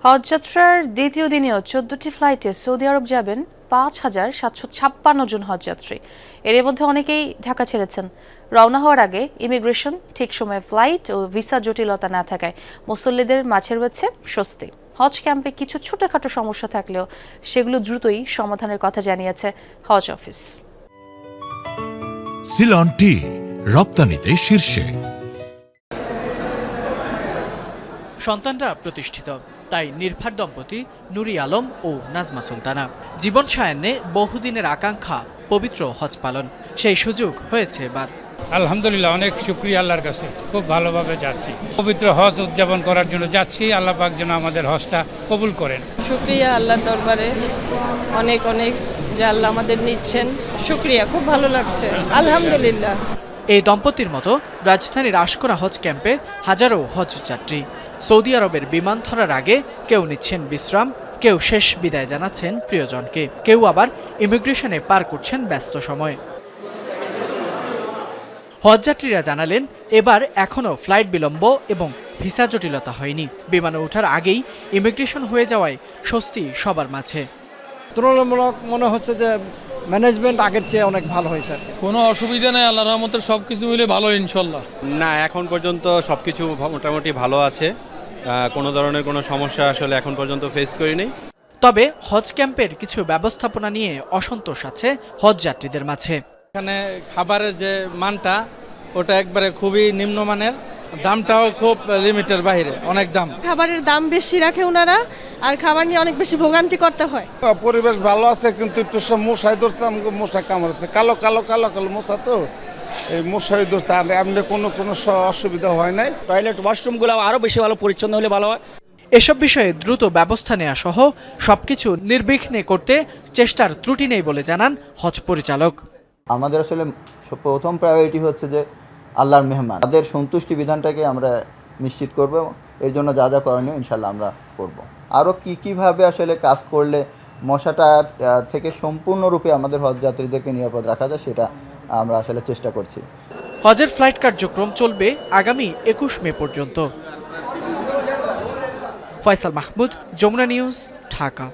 হজযাত্রার দ্বিতীয় দিনেও 14টি ফ্লাইটে সৌদি আরব যাবেন 5,756 জন হজযাত্রী। এর মধ্যে অনেকেই ঢাকা ছেড়েছেন। রওনা হওয়ার আগে ইমিগ্রেশন, ঠিক সময়ে ফ্লাইট ও ভিসা জটিলতা না থাকায় মুসল্লিদের মাঝে রয়েছে স্বস্তি। হজ ক্যাম্পে কিছু ছোটখাটো সমস্যা থাকলেও সেগুলো দ্রুতই সমাধানের কথা জানিয়েছে হজ অফিস। সিলন টি রপ্তানিতে শীর্ষে। সন্তানরা প্রতিষ্ঠিত, তাই নির্ভার দম্পতি নুরি আলম ও নাজমা সুলতানা জীবন সায়ান্নে বহুদিনের আকাঙ্ক্ষা পবিত্র হজ পালন, সেই সুযোগ হয়েছে এবার। আলহামদুলিল্লাহ, অনেক শুকরিয়া আল্লাহর কাছে, খুব ভালোভাবে যাচ্ছি। পবিত্র হজ উদযাপন করার জন্য যাচ্ছি। আল্লাহ পাক যেন আমাদের হজটা কবুল করেন। শুকরিয়া আল্লাহর দরবারে, অনেক অনেক যে আল্লাহ আমাদের নিচ্ছেন। শুকরিয়া, খুব ভালো লাগছে আলহামদুলিল্লাহ। এই দম্পতির মতো রাজধানীর আশকোনা হজ ক্যাম্পে হাজারো হজ যাত্রী। সৌদি আরবের বিমান ধরার আগে কেউ নিচ্ছেন বিশ্রাম, কেউ শেষ বিদায় জানাচ্ছেন প্রিয়জনকে, কেউ আবার ইমিগ্রেশনে পার করছেন ব্যস্ত সময়। হজযাত্রীরা জানালেন, এবার এখনও ফ্লাইট বিলম্ব এবং ভিসা জটিলতা হয়নি। বিমানে ওঠার আগেই ইমিগ্রেশন হয়ে যাওয়ায় স্বস্তি সবার মাঝে। তুলনামূলক মনে হচ্ছে যে ম্যানেজমেন্ট আগের চেয়ে অনেক ভালো হয়েছে। কোনো অসুবিধা নেই, আল্লাহর রহমতে সবকিছু মিলে ভালো ইনশাল্লাহ। না, এখন পর্যন্ত সবকিছু মোটামুটি ভালো আছে। কোনো ধরনের কোনো সমস্যা আসলে এখন পর্যন্ত ফেস করিনি। তবে হজ ক্যাম্পের কিছু ব্যবস্থাপনা নিয়ে অসন্তোষ আছে হজ যাত্রীদের মাঝে। এখানে খাবারের যে মানটা, ওটা একবারে খুবই নিম্নমানের, দামটাও খুব লিমিটের বাইরে, অনেক দাম। খাবারের দাম বেশি রাখে ওনারা, আর খাবার নিয়ে অনেক বেশি ভোগান্তি করতে হয়। পরিবেশ ভালো আছে, কিন্তু একটু মশাই ধরছে, আমাকে মশা কামড়াচ্ছে, কালো কালো কালো কালো মশা, তো এই মশাই ধরছে। এমনি কোনো অসুবিধা হয় নাই। টয়লেট ওয়াশরুমগুলো আরও বেশি ভালো পরিচ্ছন্ন হলে ভালো হয়। এসব বিষয়ে দ্রুত ব্যবস্থা নেওয়া সহ সবকিছু নির্বিঘ্নে করতে চেষ্টার ত্রুটি নেই বলে জানান হজ পরিচালক। আমাদের আসলে প্রথম প্রায়োরিটি হচ্ছে যে আল্লাহর মেহমান, তাদের সন্তুষ্টি বিধানটাকে আমরা নিশ্চিত করব। এর জন্য যা যা করণীয় ইনশাল্লাহ আমরা করব। আরও কীভাবে আসলে কাজ করলে মশাটা থেকে সম্পূর্ণরূপে আমাদের হজযাত্রীদেরকে নিরাপদ রাখা যায়, সেটা আমরা আসলে চেষ্টা করছি। হজের ফ্লাইট কার্যক্রম চলবে আগামী 21 মে পর্যন্ত। ফয়সাল মাহমুদ, যমুনা নিউজ, ঢাকা।